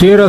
13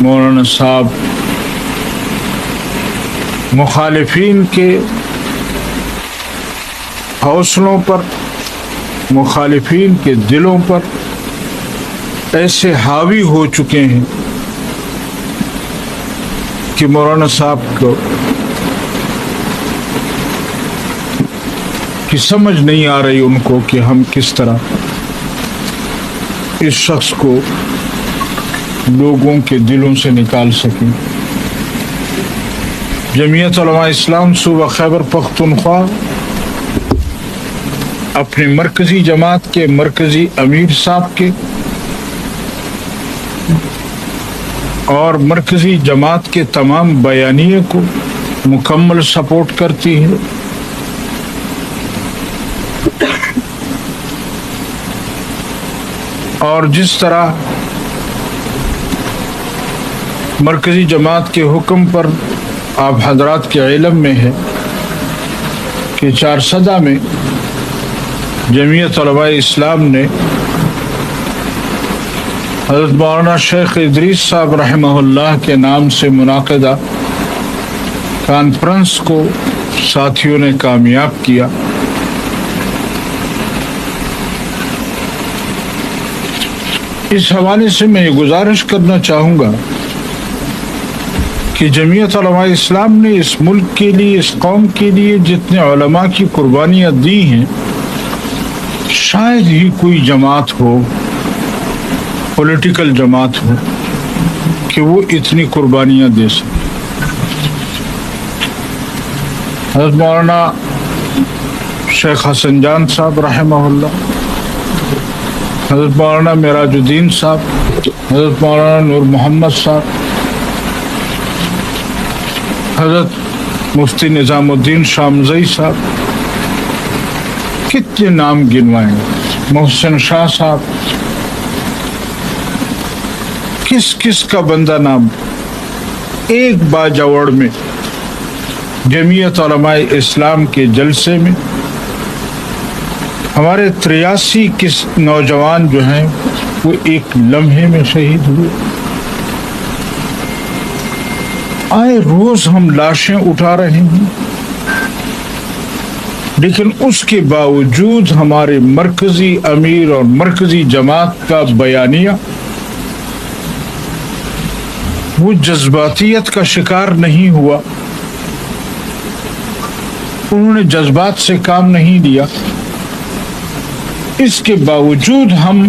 مولانا صاحب مخالفین کے حوصلوں پر، مخالفین کے دلوں پر ایسے حاوی ہو چکے ہیں کہ مولانا صاحب کو کی سمجھ نہیں آ رہی ان کو کہ ہم کس طرح اس شخص کو لوگوں کے دلوں سے نکال سکیں۔ جمعیت علماء اسلام صوبہ خیبر پختونخوا اپنے مرکزی جماعت کے مرکزی امیر صاحب کے اور مرکزی جماعت کے تمام بیانیے کو مکمل سپورٹ کرتی ہے۔ اور جس طرح مرکزی جماعت کے حکم پر آپ حضرات کے علم میں ہے کہ 4 میں جمعیت علماء اسلام نے حضرت مولانا شیخ ادریس صاحب رحمہ اللہ کے نام سے منعقدہ کانفرنس کو ساتھیوں نے کامیاب کیا۔ اس حوالے سے میں یہ گزارش کرنا چاہوں گا کہ جمعیت علماء اسلام نے اس ملک کے لیے، اس قوم کے لیے جتنے علماء کی قربانیاں دی ہیں، شاید ہی کوئی جماعت ہو، پولیٹیکل جماعت ہو، کہ وہ اتنی قربانیاں دے سکے۔ حضرت مولانا شیخ حسن جان صاحب رحمہ اللہ، حضرت مولانا معراج الدین صاحب، حضرت مولانا نور محمد صاحب، حضرت مفتی نظام الدین شامزئی صاحب، کتنے نام گنوائیں، محسن شاہ صاحب، کس کس کا بندہ نام ایک باجوڑ میں جمعیت علماء اسلام کے جلسے میں ہمارے 83 نوجوان جو ہیں وہ ایک لمحے میں شہید ہوئے۔ آئے روز ہم لاشیں اٹھا رہے ہیں، لیکن اس کے باوجود ہمارے مرکزی امیر اور مرکزی جماعت کا بیانیہ وہ جذباتیت کا شکار نہیں ہوا، انہوں نے جذبات سے کام نہیں لیا۔ اس کے باوجود ہم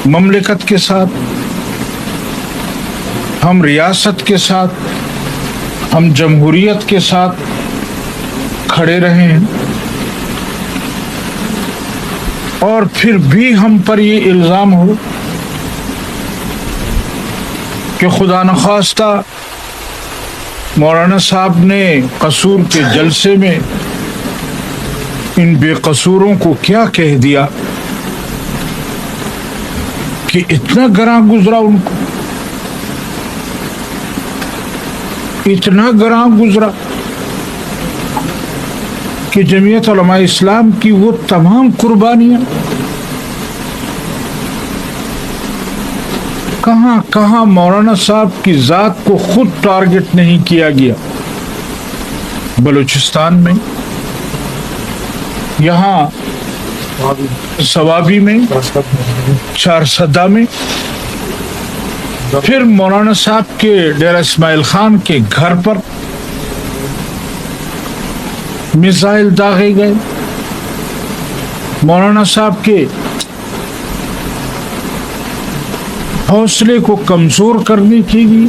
مملکت کے ساتھ، ہم ریاست کے ساتھ، ہم جمہوریت کے ساتھ کھڑے رہے ہیں، اور پھر بھی ہم پر یہ الزام ہو کہ خدا نخواستہ مولانا صاحب نے قصور کے جلسے میں ان بے قصوروں کو کیا کہہ دیا کہ اتنا گراں گزرا، ان کو اتنا گراں گزرا کہ جمعیت علماء اسلام کی وہ تمام قربانیاں کہاں کہاں مولانا صاحب کی ذات کو خود ٹارگٹ نہیں کیا گیا۔ بلوچستان میں، یہاں سوابی میں، 4 میں، پھر مولانا صاحب کے ڈیرہ اسماعیل خان کے گھر پر میزائل داغے گئے، مولانا صاحب کے حوصلے کو کمزور کرنے کے لیے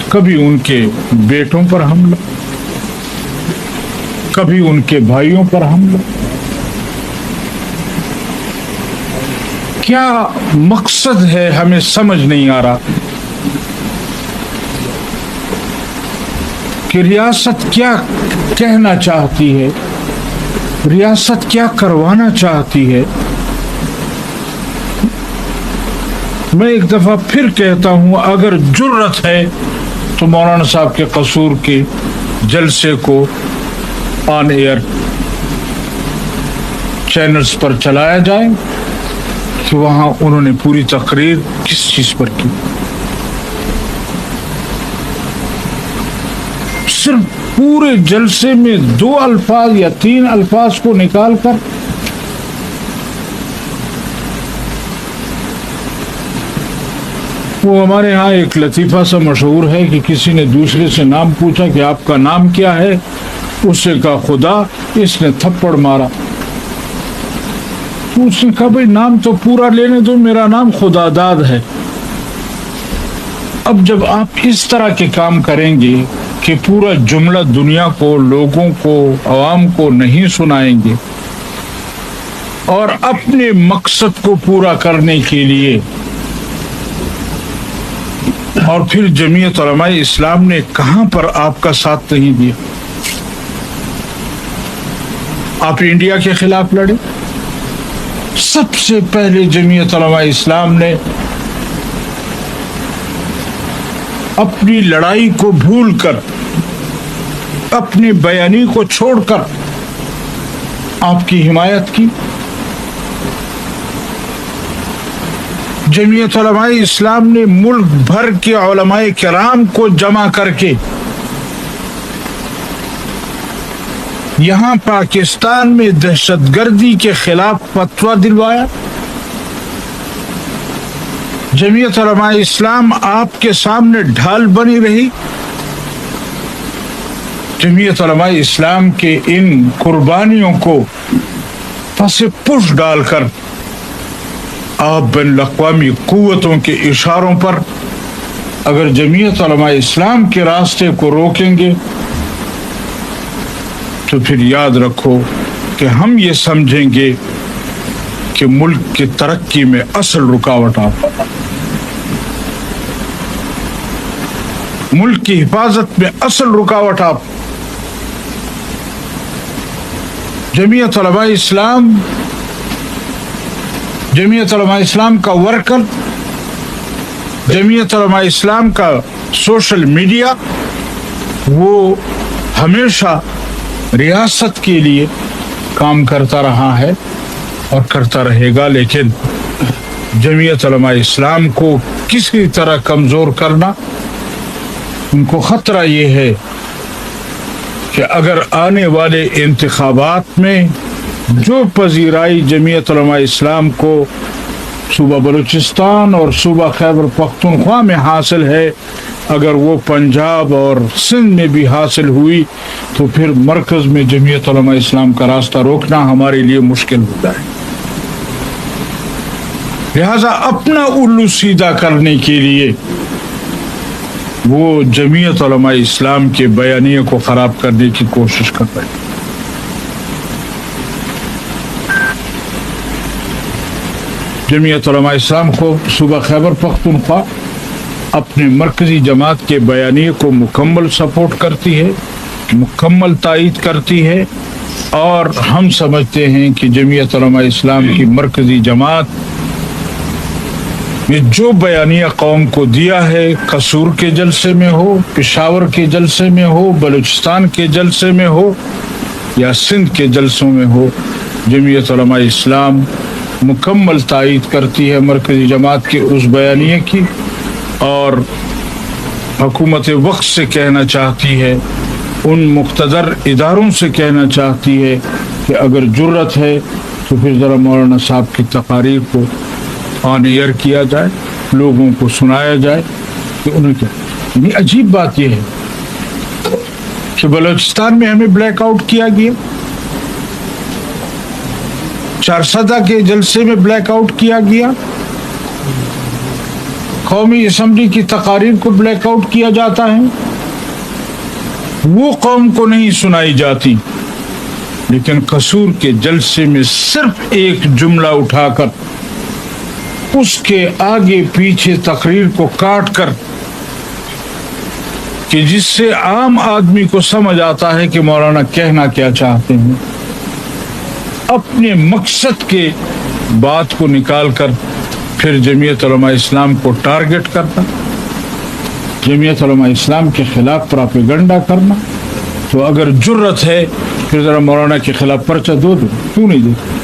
کبھی ان کے بیٹوں پر حملہ، کبھی ان کے بھائیوں پر حملہ۔ کیا مقصد ہے ہمیں سمجھ نہیں آ رہا کہ ریاست کیا کہنا چاہتی ہے، ریاست کیا کروانا چاہتی ہے۔ میں ایک دفعہ پھر کہتا ہوں، اگر جرت ہے تو مولانا صاحب کے قصور کے جلسے کو آن ایئر چینلز پر چلایا جائے، کہ وہاں انہوں نے پوری تقریر کس چیز پر کی. صرف پورے جلسے میں 2 الفاظ یا 3 الفاظ کو نکال کر وہ ہمارے ہاں ایک لطیفہ سا مشہور ہے کہ کسی نے دوسرے سے نام پوچھا کہ آپ کا نام کیا ہے، اس سے کہا خدا، اس نے تھپڑ مارا. اس نے کہا بھائی نام تو پورا لینے دو، میرا نام خدا داد ہے. اب جب آپ اس طرح کے کام کریں گے کہ پورا جملہ دنیا کو، لوگوں کو، عوام کو نہیں سنائیں گے اور اپنے مقصد کو پورا کرنے کے لیے، اور پھر جمعیت علماء اسلام نے کہاں پر آپ کا ساتھ نہیں دیا؟ آپ انڈیا کے خلاف لڑے. سب سے پہلے جمعیت علماء اسلام نے اپنی لڑائی کو بھول کر، اپنی بیانی کو چھوڑ کر آپ کی حمایت کی. جمعیت علماء اسلام نے ملک بھر کے علماء کرام کو جمع کر کے یہاں پاکستان میں دہشت گردی کے خلاف فتویٰ دلوایا. جمعیت علماء اسلام آپ کے سامنے ڈھال بنی رہی. جمعیت علماء اسلام کے ان قربانیوں کو پس پش ڈال کر آپ بین الاقوامی قوتوں کے اشاروں پر اگر جمعیت علماء اسلام کے راستے کو روکیں گے تو پھر یاد رکھو کہ ہم یہ سمجھیں گے کہ ملک کی ترقی میں اصل رکاوٹ آپ، ملک کی حفاظت میں اصل رکاوٹ آپ. جمعیت علماء اسلام، جمعیت علماء اسلام کا ورکر، جمعیت علماء اسلام کا سوشل میڈیا، وہ ہمیشہ ریاست کے لیے کام کرتا رہا ہے اور کرتا رہے گا. لیکن جمعیت علماء اسلام کو کسی طرح کمزور کرنا، ان کو خطرہ یہ ہے کہ اگر آنے والے انتخابات میں جو پذیرائی جمعیت علماء اسلام کو صوبہ بلوچستان اور صوبہ خیبر پختونخوا میں حاصل ہے، اگر وہ پنجاب اور سندھ میں بھی حاصل ہوئی تو پھر مرکز میں جمعیت علماء اسلام کا راستہ روکنا ہمارے لیے مشکل ہوتا ہے. لہذا اپنا الو سیدھا کرنے کے لیے وہ جمعیت علماء اسلام کے بیانیے کو خراب کرنے کی کوشش کر رہے ہیں. جمعیت علماء اسلام کو صوبہ خیبر پختونخوا اپنے مرکزی جماعت کے بیانیے کو مکمل سپورٹ کرتی ہے، مکمل تائید کرتی ہے، اور ہم سمجھتے ہیں کہ جمعیت علماء اسلام کی مرکزی جماعت نے جو بیانیہ قوم کو دیا ہے، قصور کے جلسے میں ہو، پشاور کے جلسے میں ہو، بلوچستان کے جلسے میں ہو یا سندھ کے جلسوں میں ہو، جمعیت علماء اسلام مکمل تائید کرتی ہے مرکزی جماعت کے اس بیانیے کی، اور حکومت وقت سے کہنا چاہتی ہے، ان مقتدر اداروں سے کہنا چاہتی ہے کہ اگر جرت ہے تو پھر ذرا مولانا صاحب کی تقاریر کو آن ایئر کیا جائے، لوگوں کو سنایا جائے کہ انہیں کیا. یعنی عجیب بات یہ ہے کہ بلوچستان میں ہمیں بلیک آؤٹ کیا گیا، چارسدہ کے جلسے میں بلیک آؤٹ کیا گیا، قومی اسمبلی کی تقاریر کو بلیک آؤٹ کیا جاتا ہے، وہ قوم کو نہیں سنائی جاتی. لیکن قصور کے جلسے میں صرف ایک جملہ اٹھا کر اس کے آگے پیچھے تقریر کو کاٹ کر، کہ جس سے عام آدمی کو سمجھ آتا ہے کہ مولانا کہنا کیا چاہتے ہیں، اپنے مقصد کے بات کو نکال کر پھر جمعیت علماء اسلام کو ٹارگٹ کرنا، جمعیت علماء اسلام کے خلاف پراپیگنڈا کرنا. تو اگر جرت ہے پھر ذرا مولانا کے خلاف پرچہ دو، کیوں نہیں دیتے؟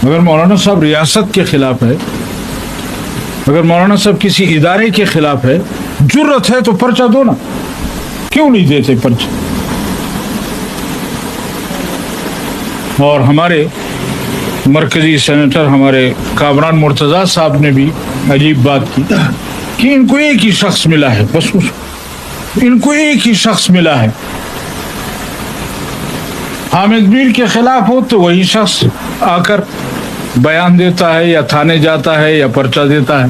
اگر مولانا صاحب ریاست کے خلاف ہے، اگر مولانا صاحب کسی ادارے کے خلاف ہے، جرت ہے تو پرچہ دو نا، کیوں نہیں دیتے پرچہ؟ اور ہمارے مرکزی سینیٹر ہمارے کامران مرتضیٰ صاحب نے بھی عجیب بات کی کہ ان کو ایک ہی شخص ملا ہے، بس ان کو ایک ہی شخص ملا ہے، حامد میر کے خلاف ہو تو وہی شخص آ کر بیان دیتا ہے یا تھانے جاتا ہے یا پرچہ دیتا ہے،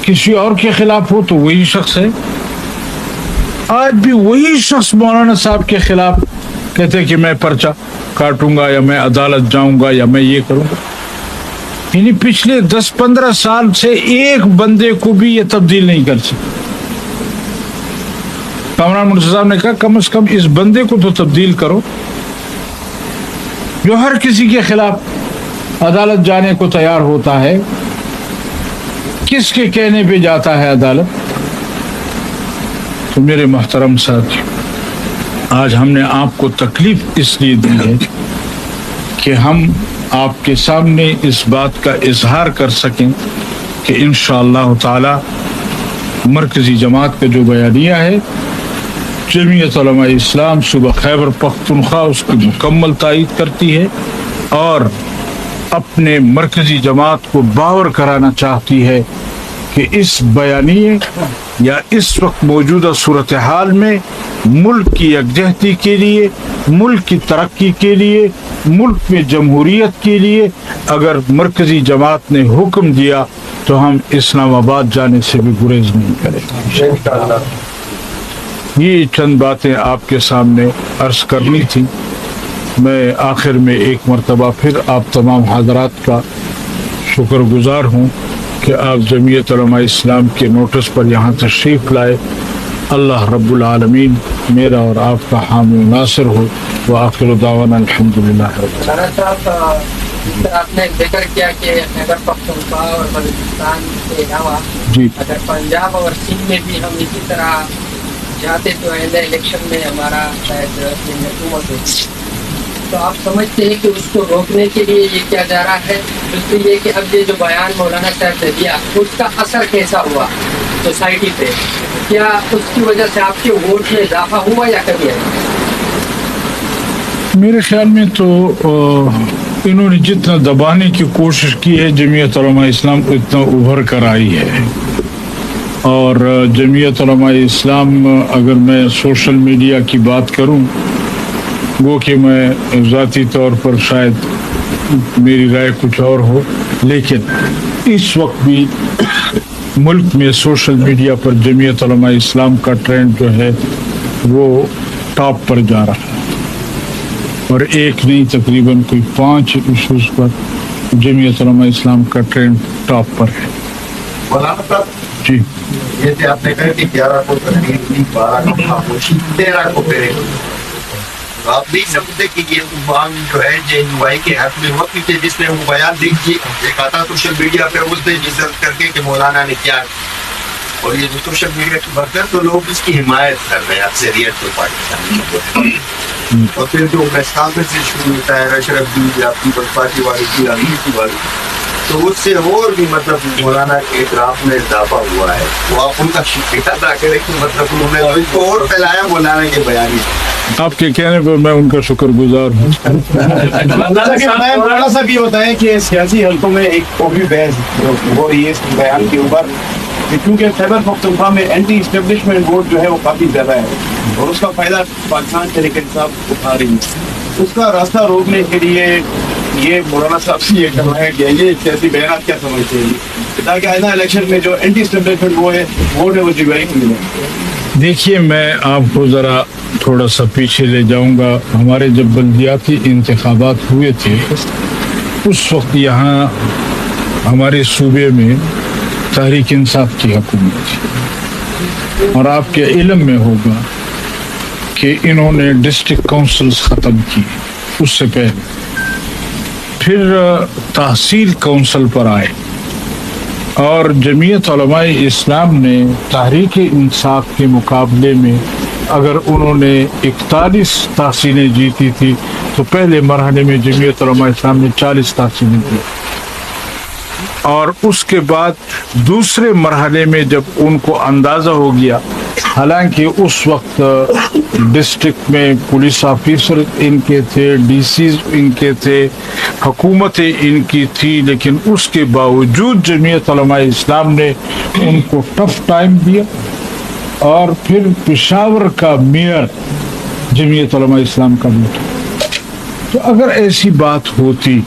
کسی اور کے خلاف ہو تو وہی شخص ہے۔ آج بھی وہی شخص مولانا صاحب کے خلاف کہتے کہ میں پرچہ کاٹوں گا یا میں عدالت جاؤں گا یا میں یہ کروں گا۔ یعنی پچھلے 10-15 سال سے ایک بندے کو بھی یہ تبدیل نہیں کر سکتے۔ کامران مرتضیٰ صاحب نے کہا کم از کم اس بندے کو تو تبدیل کرو جو ہر کسی کے خلاف عدالت جانے کو تیار ہوتا ہے، کس کے کہنے پہ جاتا ہے عدالت؟ تو میرے محترم ساتھی، آج ہم نے آپ کو تکلیف اس لیے دی ہے کہ ہم آپ کے سامنے اس بات کا اظہار کر سکیں کہ انشاءاللہ تعالی مرکزی جماعت کا جو بیانیہ ہے، جمعیت علماء اسلام صوبہ خیبر پختونخوا اس کی مکمل تائید کرتی ہے اور اپنے مرکزی جماعت کو باور کرانا چاہتی ہے کہ اس بیانیے یا اس وقت موجودہ صورتحال میں ملک کی یکجہتی کے لیے، ملک کی ترقی کے لیے، ملک میں جمہوریت کے لیے اگر مرکزی جماعت نے حکم دیا تو ہم اسلام آباد جانے سے بھی گریز نہیں کریں۔ یہ چند باتیں آپ کے سامنے عرض کرنی تھی۔ میں آخر میں ایک مرتبہ پھر آپ تمام حضرات کا شکر گزار ہوں کہ آپ جمعیت علماء اسلام کے نوٹس پر یہاں تشریف لائے۔ اللہ رب العالمین میرا اور آپ کا حامی و ناصر ہو۔ وآخر دعوانا الحمدللہ۔ مولانا صاحب، آپ نے ذکر کیا کہ خیبر پختونخوا اور بلوچستان کے علاوہ اگر پنجاب اور سندھ میں بھی ہم اسی طرح جاتے تو آئندہ الیکشن میں ہمارا شاید حکومت ہوتی، تو آپ سمجھتے ہیں کہ اس کو روکنے کے لیے یہ کیا جا رہا ہے؟ دوسری یہ کہ اب یہ جو بیان مولانا صاحب نے دیا اس کا اثر کیسا ہوا سوسائٹی پہ؟ کیا اس کی وجہ سے آپ کے ووٹ میں اضافہ ہوا یا کمی آئی؟ میرے خیال میں تو انہوں نے جتنا دبانے کی کوشش کی ہے جمعیت علماء اسلام اتنا ابھر کر آئی ہے۔ اور جمعیت علماء اسلام، اگر میں سوشل میڈیا کی بات کروں، وہ کہ میں ذاتی طور پر شاید میری رائے کچھ اور ہو، لیکن اس وقت بھی ملک میں سوشل میڈیا پر جمعیت علماء اسلام کا ٹرینڈ جو ہے وہ ٹاپ پر جا رہا ہے، اور ایک نہیں تقریباً کوئی 5 ایشوز پر جمعیت علماء اسلام کا ٹرینڈ ٹاپ پر ہے۔ مولانا صاحب جی، جیسے آپ نے کہا کہ 11 کو تقریر کی، 12 کو خاموشی، 13 کو پھر آپ بھی سمجھتے کہ یہ عوام جو ہے JNY کے حق میں وقت تھے جس نے وہ بیان دیکھی ایک آتا سوشل میڈیا پہ اس نے ڈیزرو کر کے کہ مولانا نے کیا، اور یہ جو سوشل میڈیا کی برکت تو لوگ اس کی حمایت کر رہے ہیں اکثریت تو پاکستان، اور پھر جو پریس کانفرنس سے شروع ہوتا ہے اشرف جی یا پیپلز پارٹی والی کی کی والی، تو اس سے اور بھی مطلب مولانا کے اعتراف میں اضافہ ہوا ہے۔ وہ آپ ان کا شکریہ ادا کریں کہ مطلب انہوں نے اس کو اور پھیلایا مولانا کے بیان۔ آپ کے کہنے پر میں ان کا شکر گزار ہوں۔ مولانا صاحب یہ بتائیں کہ سیاسی حلقوں میں ایک قومی بحث ہو رہی ہے اس بیان کے اوپر، کیونکہ خیبر پختونخوا میں اینٹی اسٹیبلشمنٹ ووٹ جو ہے وہ کافی زیادہ ہے اور اس کا فائدہ پاکستان تحریک انصاف اٹھا رہی ہے۔ اس کا راستہ روکنے کے لیے یہ مولانا صاحب سے یہ کہنا ہے کہ یہ سیاسی بیانات کیا سمجھتے ہیں تاکہ آئندہ الیکشن میں جو اینٹی اسٹیبلشمنٹ ووٹ ہے وہ جگہ ملے؟ دیکھیے، میں آپ کو ذرا تھوڑا سا پیچھے لے جاؤں گا۔ ہمارے جب بلدیاتی انتخابات ہوئے تھے اس وقت یہاں ہمارے صوبے میں تحریک انصاف کی حکومت تھی، اور آپ کے علم میں ہوگا کہ انہوں نے ڈسٹرکٹ کونسلز ختم کی، اس سے پہلے پھر تحصیل کونسل پر آئے، اور جمعیت علماء اسلام نے تحریک انصاف کے مقابلے میں اگر انہوں نے 41 تحصیلیں جیتی تھی تو پہلے مرحلے میں جمعیت علماء اسلام نے 40 تحصیلیں دی، اور اس کے بعد دوسرے مرحلے میں جب ان کو اندازہ ہو گیا، حالانکہ اس وقت ڈسٹرکٹ میں پولیس آفیسر ان کے تھے، ڈی سیز ان کے تھے، حکومتیں ان کی تھی، لیکن اس کے باوجود جمعیت علماء اسلام نے ان کو ٹف ٹائم دیا، اور پھر پشاور کا میئر جمعیت علماء اسلام کا بیٹا۔ تو اگر ایسی بات ہوتی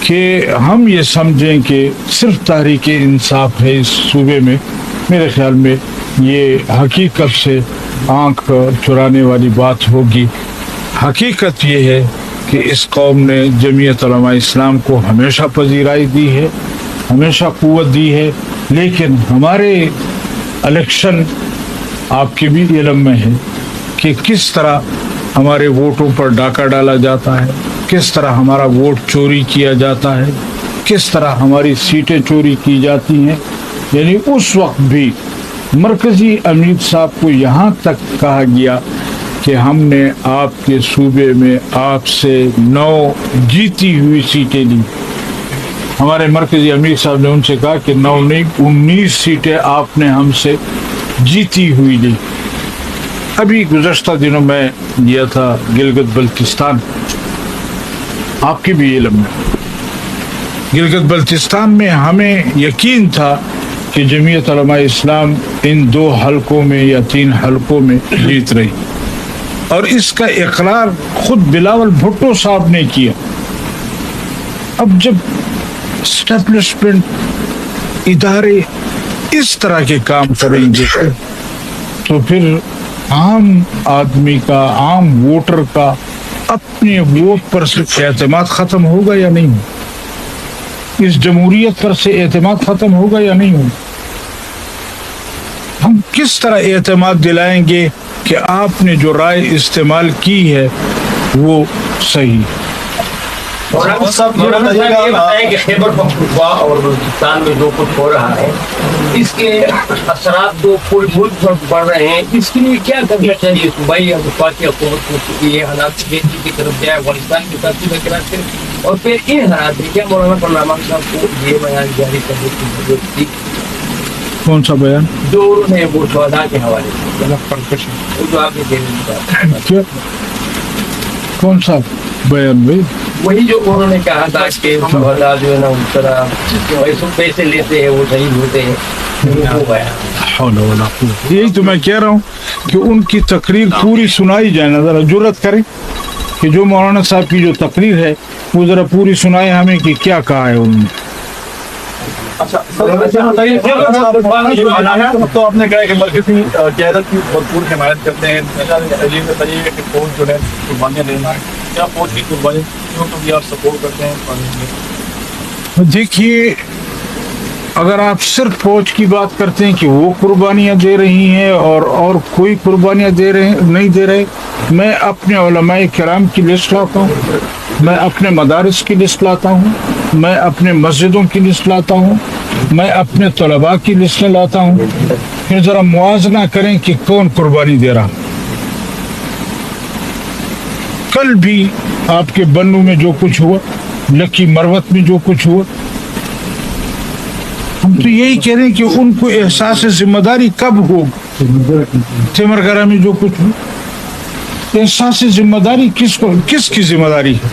کہ ہم یہ سمجھیں کہ صرف تحریک انصاف ہے اس صوبے میں، میرے خیال میں یہ حقیقت سے آنکھ چرانے والی بات ہوگی۔ حقیقت یہ ہے کہ اس قوم نے جمعیت علماء اسلام کو ہمیشہ پذیرائی دی ہے، ہمیشہ قوت دی ہے، لیکن ہمارے الیکشن آپ کے بھی علم میں ہے کہ کس طرح ہمارے ووٹوں پر ڈاکہ ڈالا جاتا ہے، کس طرح ہمارا ووٹ چوری کیا جاتا ہے، کس طرح ہماری سیٹیں چوری کی جاتی ہیں۔ یعنی اس وقت بھی مرکزی امیر صاحب کو یہاں تک کہا گیا کہ ہم نے آپ کے صوبے میں آپ سے 9 جیتی ہوئی سیٹیں لی۔ ہمارے مرکزی امیر صاحب نے ان سے کہا کہ 9 نہیں 19 سیٹیں آپ نے ہم سے جیتی ہوئی لی۔ ابھی گزشتہ دنوں میں گیا تھا گلگت بلتستان، آپ کے بھی علم میں، گلگت بلتستان میں ہمیں یقین تھا کہ جمعیت علماء اسلام ان 2 حلقوں میں یا 3 حلقوں میں جیت رہی، اور اس کا اقرار خود بلاول بھٹو صاحب نے کیا۔ اب جب اسٹیبلشمنٹ ادارے اس طرح کے کام کریں گے تو پھر عام آدمی کا، عام ووٹر کا اپنے ووٹ پر سے اعتماد ختم ہوگا یا نہیں ہوگا؟ اس جمہوریت پر سے اعتماد ختم ہوگا یا نہیں ہوگا؟ ہم کس طرح اعتماد دلائیں گے کہ آپ نے جو رائے استعمال کی ہے وہ صحیح؟ مولانا صاحب یہ بتائیں کہ خیبر پختونخوا اور بلوچستان میں جو کچھ ہو رہا ہے، اس کے اثرات جو پورے ملک پر پڑ رہے ہیں، اس کے لیے کیا کرنا چاہیے صوبائی اور وفاقی حکومت کو کہ یہ حالات بہتری کی طرف جائے، افغانستان کی ترقی میں کرا کرے، اور پھر ان حالات میں کیا مولانا پرنامہ صاحب کو یہ بیان جاری کرنے کی ضرورت تھی؟ کون سا بیان؟ جو انہوں نے وہ شہداء کے حوالے سے جو آپ نے دینے کی کون سا بیان بھائی؟ وہی جو انہوں نے کہا تھا کہ شہداء جو ہے نا اس طرح پیسے لیتے ہیں وہ شہید ہوتے ہیں، وہ بیان۔ یہی تو میں کہہ رہا ہوں کہ ان کی تقریر پوری سنائی جائے نا، ذرا جرأت کریں کہ جو مولانا صاحب کی جو تقریر ہے وہ ذرا پوری سنائے ہمیں کہ کیا کہا ہے انہوں نے۔ تو آپ نے کہا کہ مرکزی قیادت کی بھرپور حمایت کرتے ہیں، فوج جو ہے قربانیاں لینا ہے، کیا فوج کی قربانیوں کو بھی آپ سپورٹ کرتے ہیں؟ دیکھیے، اگر آپ صرف فوج کی بات کرتے ہیں کہ وہ قربانیاں دے رہی ہیں اور کوئی قربانیاں نہیں دے رہے، میں اپنے علماء کرام کی لسٹ لاتا ہوں، میں اپنے مدارس کی لسٹ لاتا ہوں، میں اپنے مسجدوں کی لسٹ لاتا ہوں، میں اپنے طلباء کی لسٹیں لاتا ہوں، پھر ذرا موازنہ کریں کہ کون قربانی دے رہا۔ کل بھی آپ کے بنو میں جو کچھ ہوا، لکی مروت میں جو کچھ ہوا، ہم تو یہی کہہ رہے ہیں کہ ان کو احساس ذمہ داری کب ہوگا؟ تیمرگرہ میں جو کچھ ہوا، احساس ذمہ داری کس کی ذمہ داری ہے؟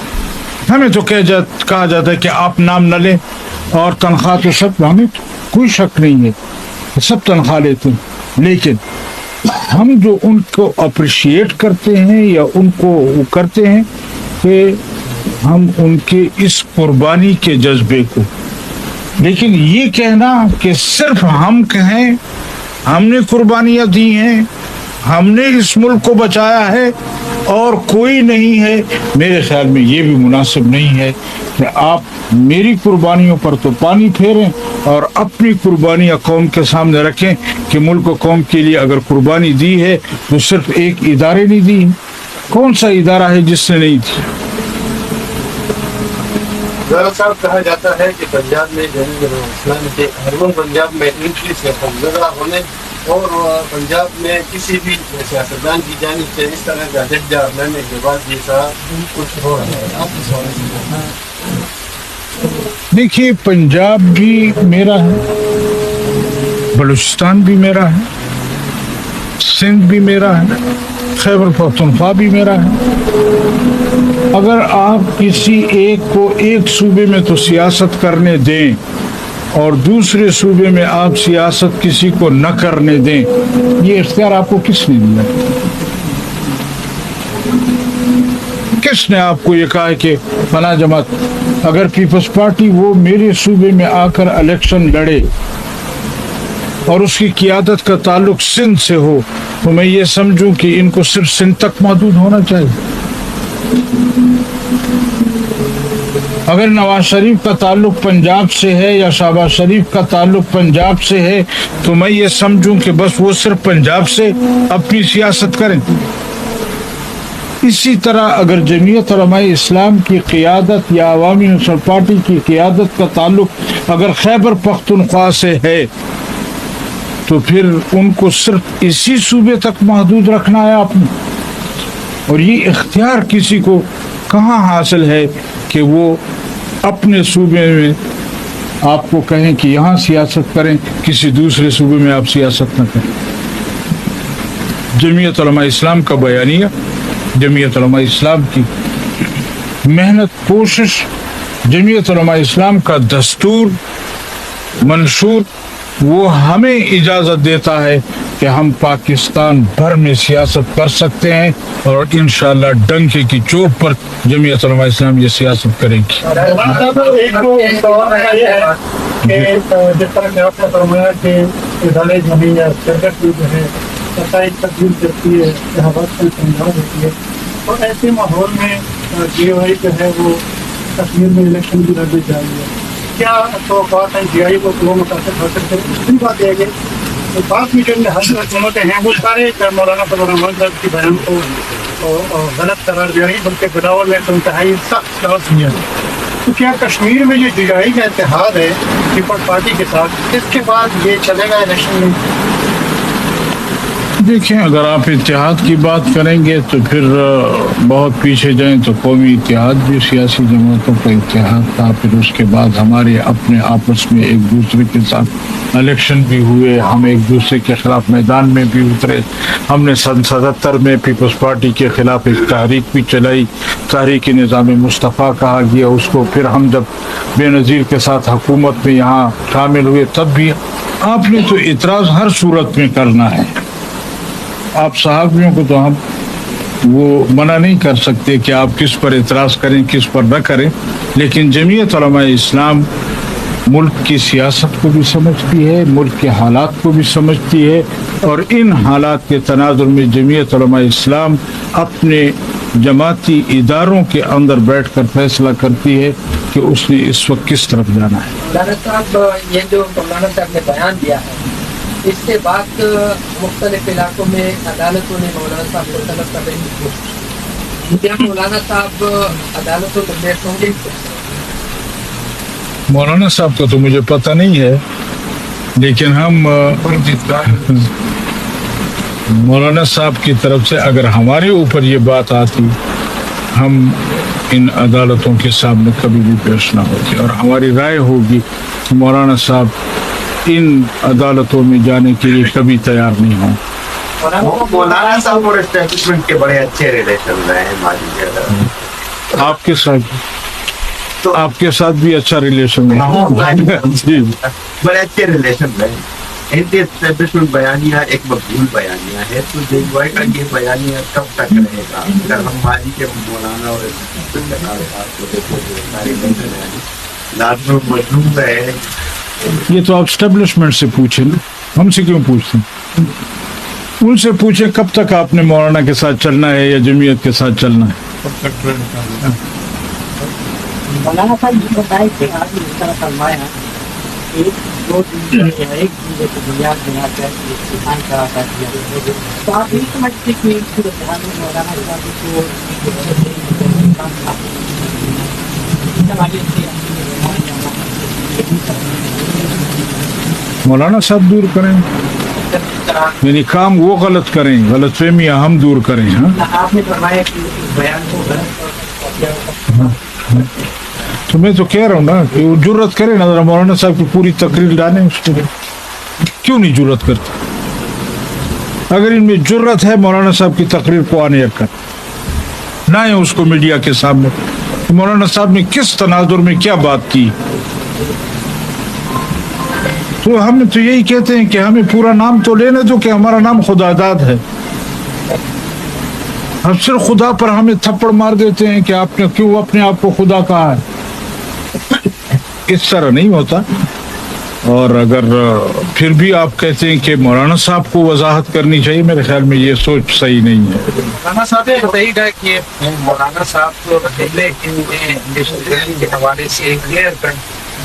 ہمیں تو کہا جاتا ہے کہ آپ نام نہ لیں اور تنخواہ تو سب، ہمیں کوئی شک نہیں ہے، سب تنخواہ لیتے ہیں، لیکن ہم جو ان کو اپریشیٹ کرتے ہیں یا ان کو وہ کرتے ہیں کہ ہم ان کے اس قربانی کے جذبے کو، لیکن یہ کہنا کہ صرف ہم کہیں ہم نے قربانیاں دی ہیں، ہم نے اس ملک کو بچایا ہے اور کوئی نہیں ہے، میرے خیال میں یہ بھی مناسب نہیں ہے کہ آپ میری قربانیوں پر تو پانی پھیریں اور اپنی قربانیاں قوم کے سامنے رکھیں کہ ملک و قوم کے لیے اگر قربانی دی ہے تو صرف ایک ادارے نے دی۔ کون سا ادارہ ہے جس نے نہیں دی؟ ذرا صاحب کہا جاتا ہے کہ پنجاب میں اسلام کے اربن پنجاب میں انٹری سے خوفزدہ ہونے اور پنجاب میں کسی بھی سیاستدان کی جانب سے اس طرح کا ججہ لینے کے بعد جیسا کچھ ہو رہا ہے. آپ اس حوالے سے دیکھیے پنجاب بھی میرا ہے، بلوچستان بھی میرا ہے، سندھ بھی میرا ہے، خیبر پختونخوا بھی میرا ہے. اگر آپ کسی ایک کو ایک صوبے میں تو سیاست کرنے دیں اور دوسرے صوبے میں آپ سیاست کسی کو نہ کرنے دیں، یہ اختیار آپ کو کس نے دیا؟ کس نے آپ کو یہ کہا کہ فلاں جماعت اگر پیپلز پارٹی وہ میرے صوبے میں آ کر الیکشن لڑے اور اس کی قیادت کا تعلق سندھ سے ہو تو میں یہ سمجھوں کہ ان کو صرف سندھ تک محدود ہونا چاہیے؟ اگر نواز شریف کا تعلق پنجاب سے ہے یا شہباز شریف کا تعلق پنجاب سے ہے تو میں یہ سمجھوں کہ بس وہ صرف پنجاب سے اپنی سیاست کریں. اسی طرح اگر جمعیت علماء اسلام کی قیادت یا عوامی نصر پارٹی کی قیادت کا تعلق اگر خیبر پختونخوا سے ہے تو پھر ان کو صرف اسی صوبے تک محدود رکھنا ہے آپ نے. اور یہ اختیار کسی کو کہاں حاصل ہے کہ وہ اپنے صوبے میں آپ کو کہیں کہ یہاں سیاست کریں، کسی دوسرے صوبے میں آپ سیاست نہ کریں. جمعیت علماء اسلام کا بیانیہ، جمعیت علماء اسلام کی محنت کوشش، جمعیت علماء اسلام کا دستور منشور وہ ہمیں اجازت دیتا ہے کہ ہم پاکستان بھر میں سیاست کر سکتے ہیں اور انشاءاللہ ڈنکے کی چوٹ پر جمعیت علماء اسلام یہ سیاست کرے گی. ایک سوال یہ ہے کہ جس طرح کہ آپ نے فرمایا کہ ادارے جو ہیں یا سرکت جو ہے نتائج تبدیل کرتی ہے، جہاز میں سمجھا دیتی ہے، تو ایسے ماحول میں جی او آئی جو ہے وہ کشمیر میں الیکشن بھی لڑنے جا رہی ہے، کیا توقعات ہیں جی آئی کو وہ متاثر حاصل کریں؟ دوسری بات یہ ہے کہ بعض میڈیا میں حاصل حکومتیں ہیں وہ سارے مولانا فضل الرحمان صاحب کی بیان کو غلط قرار دیا رہی، بلکہ بلاول میں انتہائی سخت لفظ دیا. تو کیا کشمیر میں یہ جی آئی کا اتحاد ہے پیپلز پارٹی کے ساتھ، اس کے بعد یہ چلے گا الیکشن میں؟ دیکھیں اگر آپ اتحاد کی بات کریں گے تو پھر بہت پیچھے جائیں تو قومی اتحاد بھی سیاسی جماعتوں کا اتحاد تھا، پھر اس کے بعد ہمارے اپنے آپس میں ایک دوسرے کے ساتھ الیکشن بھی ہوئے، ہم ایک دوسرے کے خلاف میدان میں بھی اترے. ہم نے سن 77 میں پیپلز پارٹی کے خلاف ایک تحریک بھی چلائی، تحریک نظام مصطفیٰ کہا گیا اس کو. پھر ہم جب بے نظیر کے ساتھ حکومت میں یہاں شامل ہوئے تب بھی آپ نے تو اعتراض ہر صورت میں کرنا ہے. آپ صحابیوں کو تو ہم وہ منع نہیں کر سکتے کہ آپ کس پر اعتراض کریں کس پر نہ کریں، لیکن جمعیت علماء اسلام ملک کی سیاست کو بھی سمجھتی ہے، ملک کے حالات کو بھی سمجھتی ہے، اور ان حالات کے تناظر میں جمعیت علماء اسلام اپنے جماعتی اداروں کے اندر بیٹھ کر فیصلہ کرتی ہے کہ اس نے اس وقت کس طرف جانا ہے. مولانا صاحب یہ جو مولانا صاحب نے بیان دیا ہے اس کے بعد مختلف علاقوں میں عدالتوں نے مولانا صاحب کو طلب کرنے کی کوشش کی. کیا مولانا صاحب عدالتوں کو پیش ہوں گے؟ مولانا صاحب کا تو مجھے پتہ نہیں ہے، لیکن ہم مولانا صاحب کی طرف سے اگر ہمارے اوپر یہ بات آتی ہم ان عدالتوں کے سامنے کبھی بھی پیش نہ ہوتے، اور ہماری رائے ہوگی کہ مولانا صاحب ان عدالتوں میں جانے کے لیے کبھی تیار نہیں ہوں. مولانا صاحب اور اسٹیبلشمنٹ کے بڑے اچھے ریلیشن رہے ہیں ماضی کے اندر. آپ کے ساتھ تو آپ کے ساتھ بھی اچھا ریلیشن ہے جی، بڑے اچھے ریلیشن رہے. اینٹی اسٹیبلشمنٹ بیانیہ ایک مقبول بیانیہ ہے، تو جے یو آئی کا یہ بیانیہ کب تک رہے گا؟ اگر ہم ماضی کے مولانا اور لازم مجلوم رہے. یہ تو آپ اسٹیبلشمنٹ سے پوچھیں نا، ہم سے کیوں پوچھتے ہیں؟ ان سے پوچھیں کب تک آپ نے مولانا کے ساتھ چلنا ہے یا جمعیت کے ساتھ چلنا ہے. مولانا صاحب یہ بتائیں کہ آپ نے اس طرح فرمایا ایک دو دن ایک دوسرے کو بنیاد بنا کر کسان کرا کر دیا، تو آپ نہیں سمجھتے کہ صورتحال میں مولانا صاحب کو مولانا صاحب دور کریں, یعنی کام وہ غلط کریں, غلط فہمیاں ہم دور کریں. ہاں آپ نے فرمایا کہ بیان کو تو میں تو کہہ رہا ہوں نا کہ وہ جرت کرے نا, ذرا مولانا صاحب کی پوری تقریر ڈالیں اس کو. کیوں نہیں جرت کرتے؟ اگر ان میں جرت ہے مولانا صاحب کی تقریر کو آنے کر نہ ہے اس کو میڈیا کے سامنے, مولانا صاحب نے کس تناظر میں کیا بات کی. تو ہم تو یہی کہتے ہیں کہ ہمیں پورا نام تو لینے دو کہ ہمارا نام خدا داد ہے. ہم صرف خدا پر ہمیں تھپڑ مار دیتے ہیں کہ آپ نے کیوں اپنے آپ کو خدا کہا ہے. اس طرح نہیں ہوتا. اور اگر پھر بھی آپ کہتے ہیں کہ مولانا صاحب کو وضاحت کرنی چاہیے, میرے خیال میں یہ سوچ صحیح نہیں ہے. مولانا صاحب یہ بتائیے گا کہ مولانا صاحب کو پہلے کے حوالے سے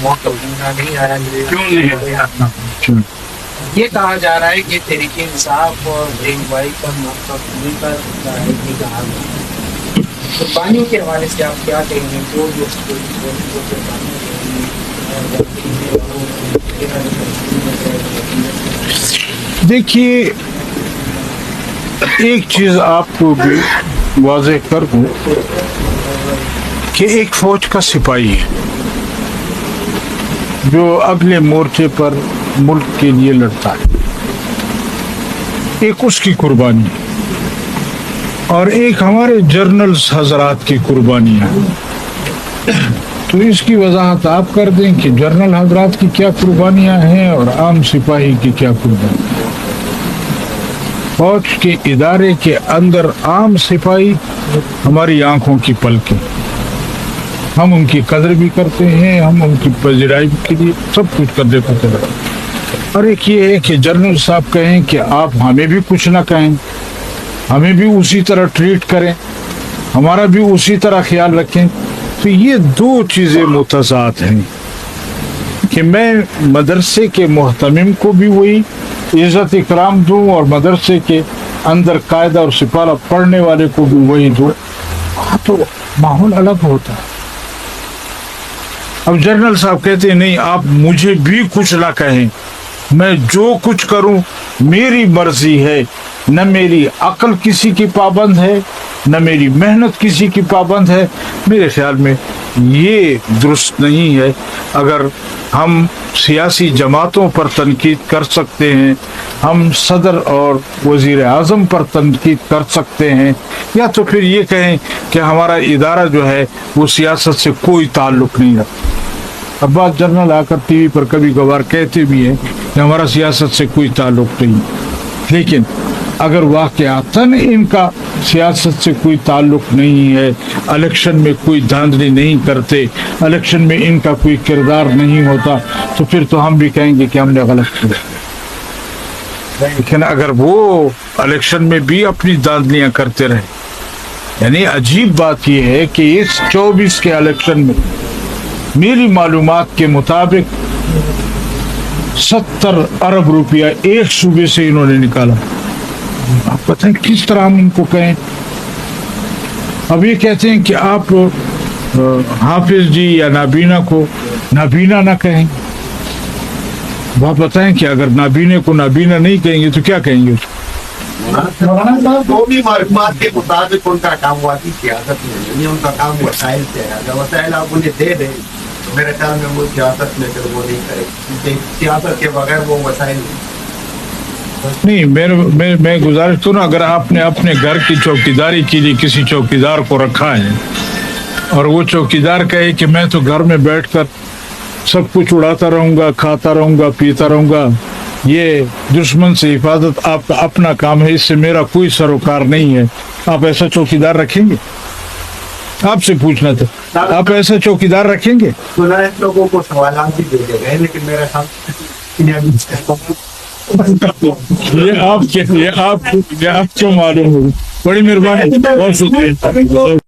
موقع نہیں آیا, کیوں نہیں آیا؟ یہ کہا جا رہا ہے کہ تحریک انصاف اور رہنمائی کا موقع مل کر قربانیوں کے حوالے سے آپ کیا کہیں گے؟ جو دیکھیے ایک چیز آپ کو بھی واضح کر دوں کہ ایک فوج کا سپاہی ہے جو اگلے مورچے پر ملک کے لیے لڑتا ہے, ایک اس کی قربانی ہے اور ایک ہمارے جرنلز حضرات کی قربانیاں ہیں. تو اس کی وضاحت آپ کر دیں کہ جرنل حضرات کی کیا قربانیاں ہیں اور عام سپاہی کی کیا قربانیاں ہیں. فوج کے ادارے کے اندر عام سپاہی ہماری آنکھوں کی پلکیں, ہم ان کی قدر بھی کرتے ہیں, ہم ان کی پذیرائی کے لیے سب کچھ کر دیتے ہیں. اور ایک یہ ہے کہ جنرل صاحب کہیں کہ آپ ہمیں بھی کچھ نہ کہیں, ہمیں بھی اسی طرح ٹریٹ کریں, ہمارا بھی اسی طرح خیال رکھیں. تو یہ دو چیزیں متضاد ہیں کہ میں مدرسے کے محتمم کو بھی وہی عزت اکرام دوں اور مدرسے کے اندر قاعدہ اور سپارہ پڑھنے والے کو بھی وہی دوں. تو ماحول الگ ہوتا ہے. اب جنرل صاحب کہتے ہیں نہیں آپ مجھے بھی کچھ نہ کہیں, میں جو کچھ کروں میری مرضی ہے, نہ میری عقل کسی کی پابند ہے نہ میری محنت کسی کی پابند ہے. میرے خیال میں یہ درست نہیں ہے. اگر ہم سیاسی جماعتوں پر تنقید کر سکتے ہیں, ہم صدر اور وزیر اعظم پر تنقید کر سکتے ہیں, یا تو پھر یہ کہیں کہ ہمارا ادارہ جو ہے وہ سیاست سے کوئی تعلق نہیں رکھتا. اب بات جنرل آ کر ٹی وی پر کبھی کبھار کہتے بھی ہیں کہ ہمارا سیاست سے کوئی تعلق نہیں, لیکن اگر واقعاتاً ان کا سیاست سے کوئی تعلق نہیں ہے, الیکشن میں کوئی دھاندلی نہیں کرتے, الیکشن میں ان کا کوئی کردار نہیں ہوتا, تو پھر تو ہم بھی کہیں گے کہ ہم نے غلط کیا. لیکن اگر وہ الیکشن میں بھی اپنی دھاندلیاں کرتے رہے, یعنی عجیب بات یہ ہے کہ اس 24 کے الیکشن میں میری معلومات کے مطابق 70 ارب روپیہ ایک صوبے سے انہوں نے نکالا. آپ بتائیں کس طرح ہم ان کو کہیں؟ اب یہ کہتے ہیں کہ آپ حافظ جی یا نابینا کو نابینا نہ کہیں. آپ بتائیں کہ اگر نابینے کو نابینا نہیں کہیں گے تو کیا کہیں گے؟ وہ بھی معلومات کے مطابق ان کا کام ہوا کی سیاست میں, ان کا کام وسائل سے ہے. اگر وسائل آپ انہیں دے دیں تو میرے خیال میں وہ سیاست میں پھر وہ نہیں کرے, کیونکہ سیاست کے بغیر وہ وسائل نہیں. میں گزارش کروں, اگر آپ نے اپنے گھر کی چوکیداری کے لیے کسی چوکیدار کو رکھا ہے اور وہ چوکیدار کہے کہ میں تو گھر میں بیٹھ کر سب کچھ اڑاتا رہوں گا, کھاتا رہوں گا, پیتا رہوں گا, یہ دشمن سے حفاظت آپ کا اپنا کام ہے, اس سے میرا کوئی سروکار نہیں ہے, آپ ایسا چوکیدار رکھیں گے؟ آپ سے پوچھنا تھا, آپ ایسا چوکیدار رکھیں گے؟ لوگوں کو سوالات بھی دے دے گئے, لیکن میرا یہ آپ کیوں معلوم ہوگی. بڑی مہربانی, بہت شکریہ.